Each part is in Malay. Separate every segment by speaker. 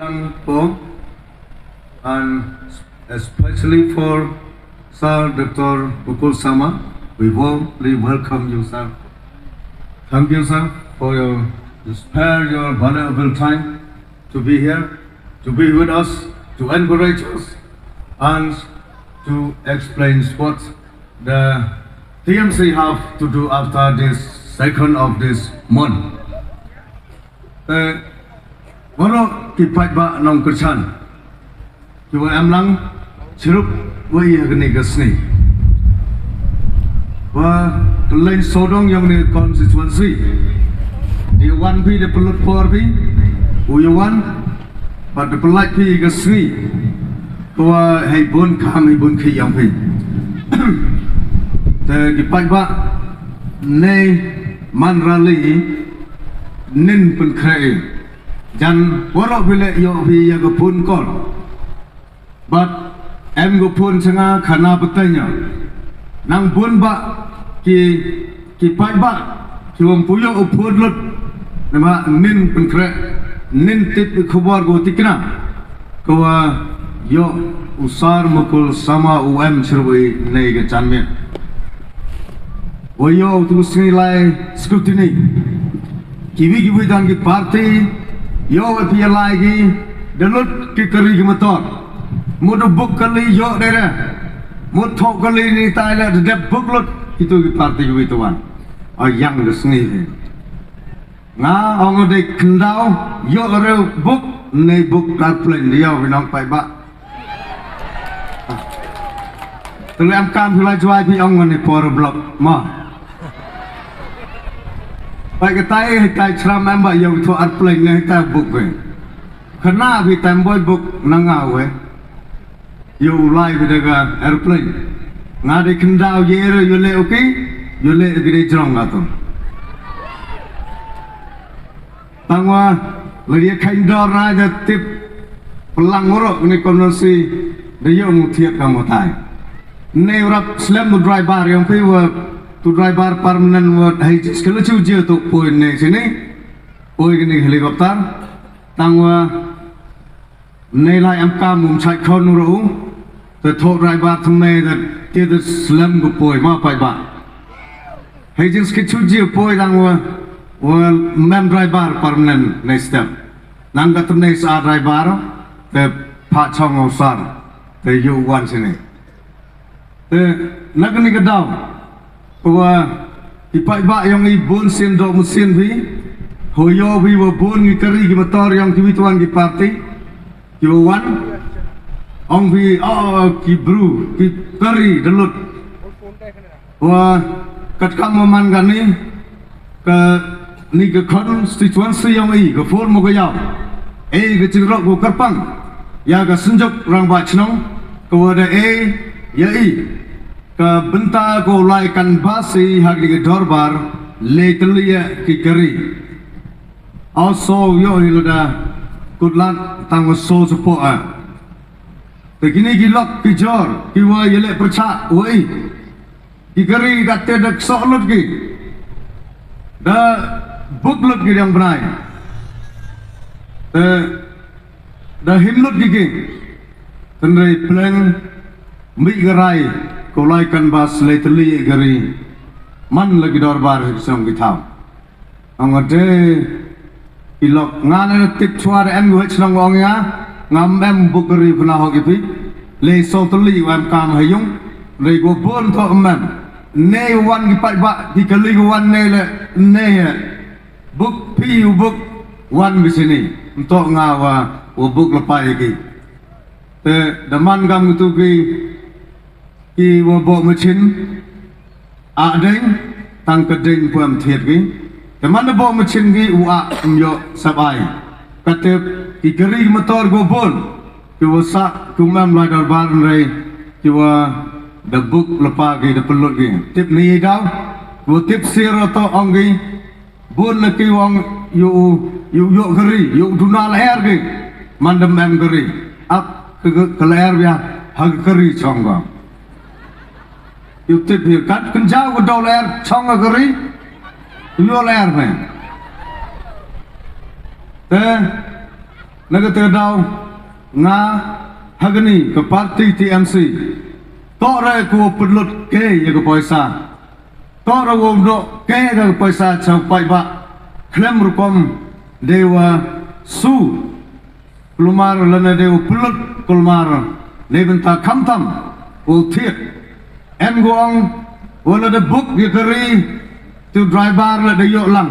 Speaker 1: for and especially for Sir Dr. Bukul Sama, we warmly welcome you, sir. Thank you, sir, for your spare your valuable time to be here, to be with us, to encourage us, and to explain what the TMC have to do after this second of this month. Waro kipat ba nong kersan, kiwa amlang sirup wai agni gasni. Wa lain sodong yang ni constituency. Di one pi de pelut por pi, uyawan, but the pelat pi gasni. Kawa hai bun kam hai bun ki yang pi. Te kipat ba ne man rali nin pun krai. Jan warok bila yo bi ya gopun kol. But em gopun Sngaw khana betanya. Nang bun ba ki pai ba ki wong puyo upun lut nama nin penkre nin tip khabar go tikna. Kawa yo usar mukul sama UM serwi nei ge chanmet. Wayo tu senilai scrutiny. Kiwi dan ki parti yo pia lagi dalut ki kari ki motor mudu buk kali yo dere mud thok kali ni tai la de buk lut itu ki parti ki tuan yang resni nga ong de kendau yo re buk nei buk kat plan dia winong pai ba tu am kam phulai juai pi ong ni por blok ma Pai kai chram em ba yo to at play ngai ta book we khana bi tam boy book Sngaw we yo lai bi daga airplane nga de kendau ye re yo le okay yo le gre jrong ga to tangwa le khain do ra ja tip pelang ro ni konversi de yo mu thiet ka mo tai ne rap slam no driver yang pi wa tu driver permanent word hai sekali cuci tu poin ni sini poin ni helikopter tangwa nilai amka mum sai khon ru tu thok driver thum nei that dia tu slam go poin ma pai ba hai jing sekali cuci poin tangwa wa mem driver permanent nei step nang ka thum nei sa driver te pha chong osar te yu wan sini te nagni ka daw Kawa ipai ba yang ibun sin do musin bi hoyo bi wa bun ni kari ki motor yang ki tuan ki parti ki wan ong bi ki bru ki kari delut wa kat kam man gan ni ka ni ka constituency yang i ka 4mowkaiaw ke jingrok ko karpang ya ka senjok rang ba chnong kawa da ya i ka benta ko lai kan basi hagli ke dorbar le telia ki kari also yo hiloda kudlat tang so support begini gilok ki jor ki wa yele percha oi ki kari katte dak solut ki da buklut ki yang brai da himlut ki tendai plan mi garai Kolai kan bas le teli gari man lagi dorbar song kitau angade ilok ngane tip chuar em go chnong ong ya ngam em bukari puna ho kipi le so teli wam kam hayung le go bon to man ne wan ki pai ba ki kali go wan ne le ne buk pi buk wan bisini untuk ngawa buk lepai ki te daman gam tu ki ki wo bo machin a ding tang ka ding puam thiet ki te man bo machin ki u a yo sabai katep ki gari motor go bon ki wo sa ku mam la dar bar rei ki wa the book lepa ki the pelut ki tip ni daw wo tip siro to ong ki bon la ki wong yo gari yo dunal air ki man dem em gari ap ke air ya hag gari chong you tip here kat kenjau ko dollar chong agari yo ler me te Naga daw nga hagani ke parti TMC tora ko perlut ke ya ke paisa tora wo do ke ke paisa capai ba klam rukom dewa su kulmar lana dewa perlut kulmar nebenta kamtam wo thiet em gong wala de book ye keri tu driver la de yo lang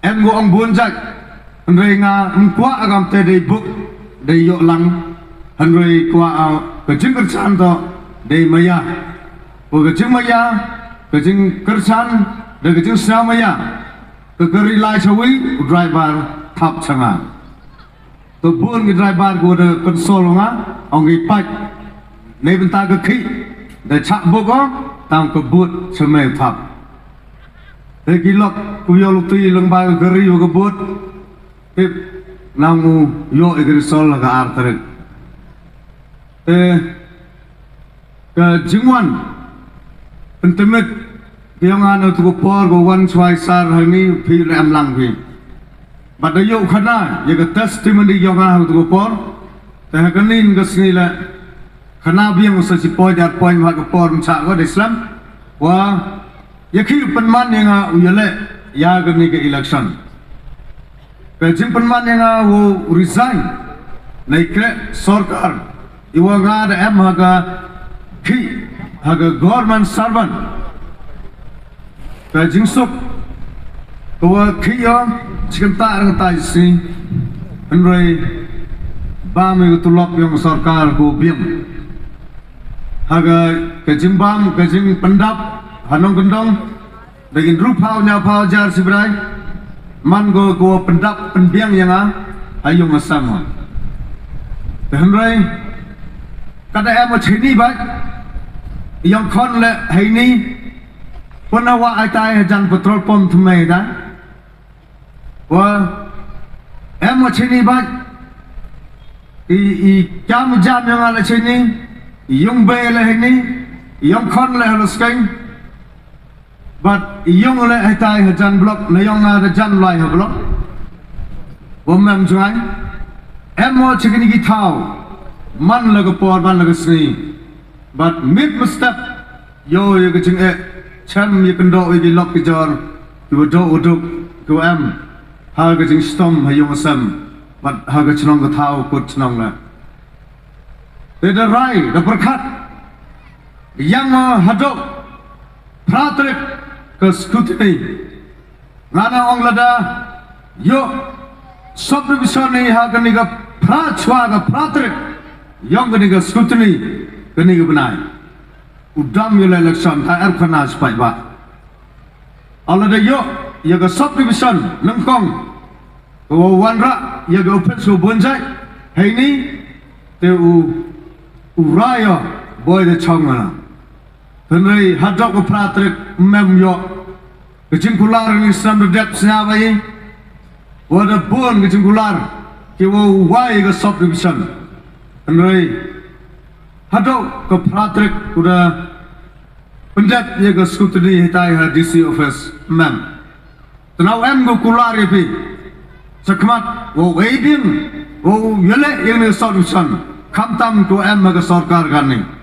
Speaker 1: em gong bunjak Henry nga kwa agam te de book de yo lang Henry kwa ke jing kersan to de maya ko ke jing maya ke jing kersan de ke jing sa maya ke keri lai chawi driver thap changa to bun ke driver ko de console nga ong gi pat ne benta ke khi de chak book tam ke but chme thap de ki lok ku yo lu ti lang ba ke ri yo ke but Tip namu yo igrisol laga artarik ke jingwan pentemik biangan tu por go wan chwai sar hani phi ram lang phi bada yo khana ye ke testimony yo nga tu por te kanin ke sni la khana biang sa si poi dar poi ma ke por cha go islam wa ye khi penman ye nga uyale ya ke ni ke election Kajing penman yang wo resign naik sarkar iwa ngada em haga ki haga government servant kajing sok kawa ki yo cikenta rata isi henry bam itu tulok yang sarkar go biang haga kajing bam kajing pendap hanong gendong dengan rupau nyapau jar sibrai man go pendap penbiang yang ayung asam henry kada em chini ba yang kon le haini ponawa ai tai jan petrol pump thmei da wa em chini ba i jam yang ala chini yung be le haini yang kon le haluskan But yung le ai tai jan block na yung ada jan lai ha block wamam juai emo chikini ki thau man la ko por man la ko sni but mid mustap yo ye ke ching e cham ye kan do ye lock ki jor you do uduk ko am ha ke ching stom ha yung sam but ha ke chnong ko thau put chnong la de da rai da prakhat yang hadok pratrik ke scrutiny ngana ong lada yo subdivision ni ha kani ka prachwa ka pratrik yong kani ka scrutiny kani ka banai udam yo election ta er khana spai ba alada yo ya ka subdivision lengkong ko wanra ya ka open so bonjai hei ni te uraya boy de chongana Henry hadok ko pratrik mem yo kecing kular ni sam de dep snya bai wada bon kecing kular ki wo wai ga subdivision Henry hadok ko pratrik kuda pendap ye ga scrutiny hitai ha DC office mem tenau em go kular ye pi sakmat wo weibin wo yele ye ni subdivision kamtam ko em ga sarkar kan ni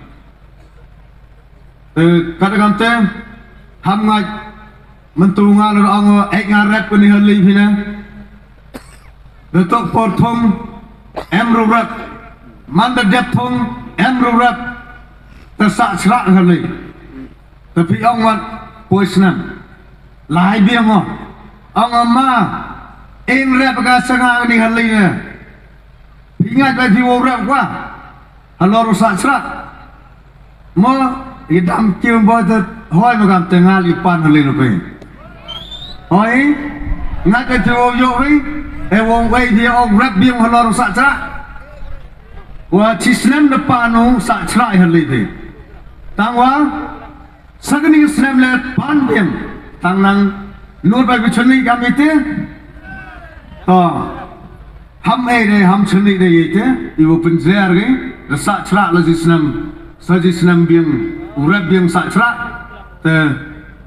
Speaker 1: kata-kata ham ngai mentungal orang ek ngarep ni hali pina betok porthom emrurap manda depthong emrurap tersak serak hali tapi orang wat poisnam lai biang orang ma in rap ka sanga ni hali ne ingat bagi orang kwa halo rusak serak mo idam kium bodet hoi magam tengal ipan halin pe hoi ngat ke jo yo ri e wong wei dia ong rap biang halor sa tra wa chisnem depan ong sa tra halin pe tangwa sagni islam le pan biang tang nang nur ba bichni gam ite to ham e de ham chni de ite iwo penjer ge sa tra la islam sajislam biang urap biang sa tra te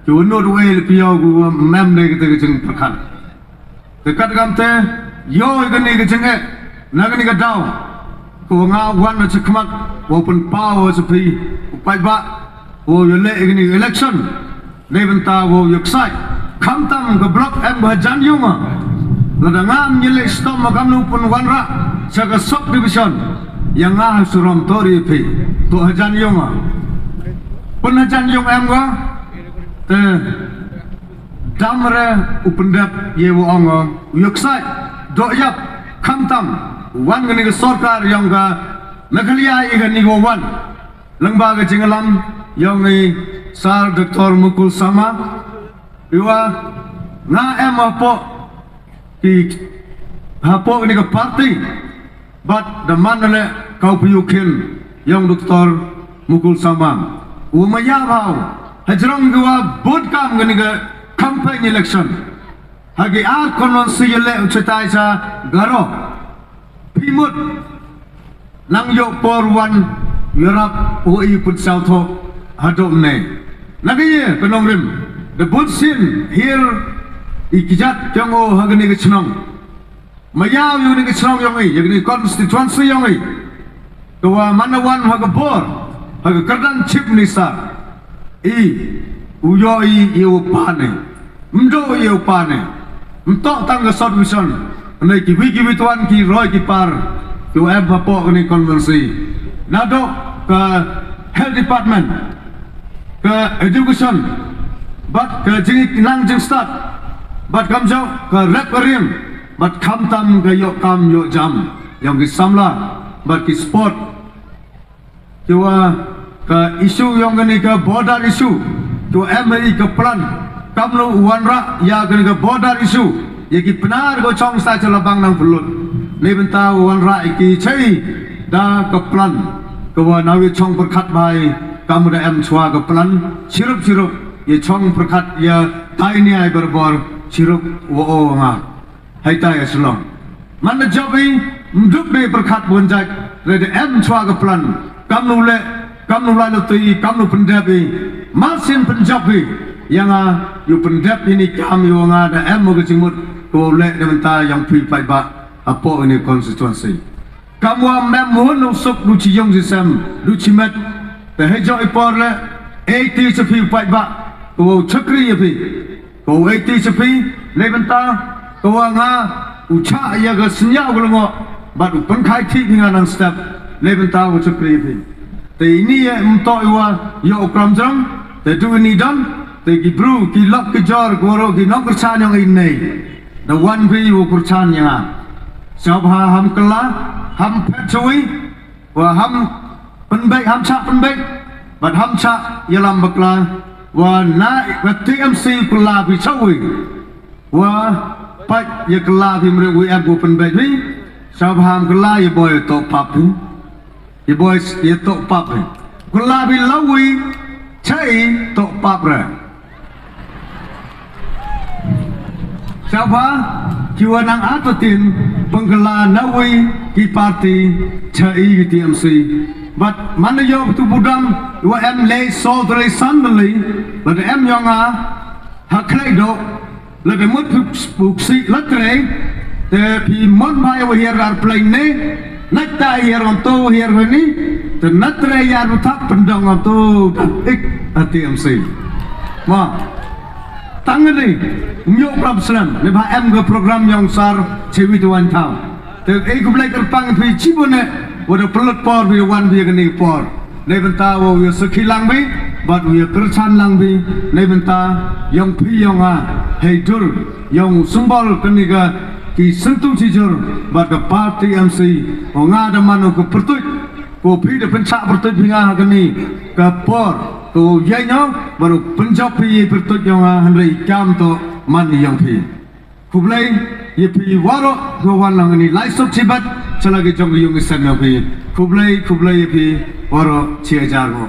Speaker 1: jono duwe pio gu mem de ke jeng prakhan te kat gam te yo ke ni ke jeng e Nagani ka daw ko nga wan na chakmat wo pen pao sa pi pai ba wo yole igni election nebenta wo yoksai kamtam ka block em ba jan yuma ladangam nyele stom magamnu pun wanra saga sok division yang nga suram tori pi to hajan yuma pun hajan yung em ga te damre upendap ye wo ong yoksai do yap kamtam wan gani ke sorkar yang ka Meghalaya ikan ni wan lembaga jinggalam yang ni sar Dr. Mukul sama iwa nga em apo ki apo ni ke parti but the manale kau piyukin yang Dr. Mukul sama umaya bau hajrong gua bodkam gani ke campaign election hagi ar kononsi yele ucetai sa garo Pimut nang yok porwan Europe oi put south hadom ne lagi penong rim the bullsin here ikijat jango hagani ke chnong mayaw yu ni ke chnong yong ai yagni constituency yong ai towa manawan hagabor hagakardan chip ni sa uyo yu pane mdo yu pane mtok tang ke solution Nai kiwi tuan ki roy ki par tu em bapo ni konvensi nado ke health department ke education but ke jing nang jing start but kam jo ke reparim but kam tam ke yo kam yo jam yang ki samla but ki sport jua ke isu yang ni ke border issue tu em ke plan kam lu wanra ya ke border issue Yaki benar ko chong sa labang nang pulut. Ni benta wan ra iki chei da ka plan. Ko wa nawi chong perkat bai kamu da em chwa ka plan. Sirup ye chong perkat ya tai ni ai berbor sirup wo o nga. Hai tai aslong. Man da jobi mduk be perkat bonjak le da em chwa ka plan. Kamu la lo tui kamu pendapi masin penjabi yang yu pendap ini kami yu nga da em mo ka jimut ko le dementa yang pi pai ba apo ini constituency kamu am mohon usuk luci yong sisam luci met te hejo ipor le 80 sepi pai ba ko chakri pi ko 80 sepi le benta ko nga ucha ya ga snya ulungo ba du penkai ti nga nang step le benta ko chakri pi te ini ya mto iwa yo kram jam te du ni dam te ki bru ki lok ki jor goro ki nok chan yang ini the one we wo kurchan yang sabha ham kala ham petui wa ham penbaik ham cha penbaik but ham cha yalam bakla wa na wa TMC kala bi chawi wa pat ya kala bi mre we abu penbaik ni sabha ham kala ya boy to papu ya boy ya to papu kala bi lawi chai to papra Siapa jiwa nang atatin penggelar nawi ki parti cai TMC but mana yo tu budam wa em lay so very suddenly but em yang haklai do le de mut puksi latre te pi mon bai wa hier ar plane ne natta hier on to hier ni te natre yar thap pendong on to ik TMC ma tangan ni myok ram slam ne ba em go program yang sar chewi tuan thau te e ko blai kerpang phi chibone wodo pelot por bi wan bi gani por ne benta wo yo sakhilang bi bat wo yo kerchan lang bi ne benta yang phi yang hei dur yang sumbal kani ga ki sentu jujur bat ka parti MC o nga da manu ko pertut ko phi de pencha pertut binga gani ka por ko yanya baru penjapi pertut yang handai kam to man yang pi kublai ye pi waro go wan lang ni lai sok chibat chalagi jong yung san yang pi kublai ye pi waro 6000 go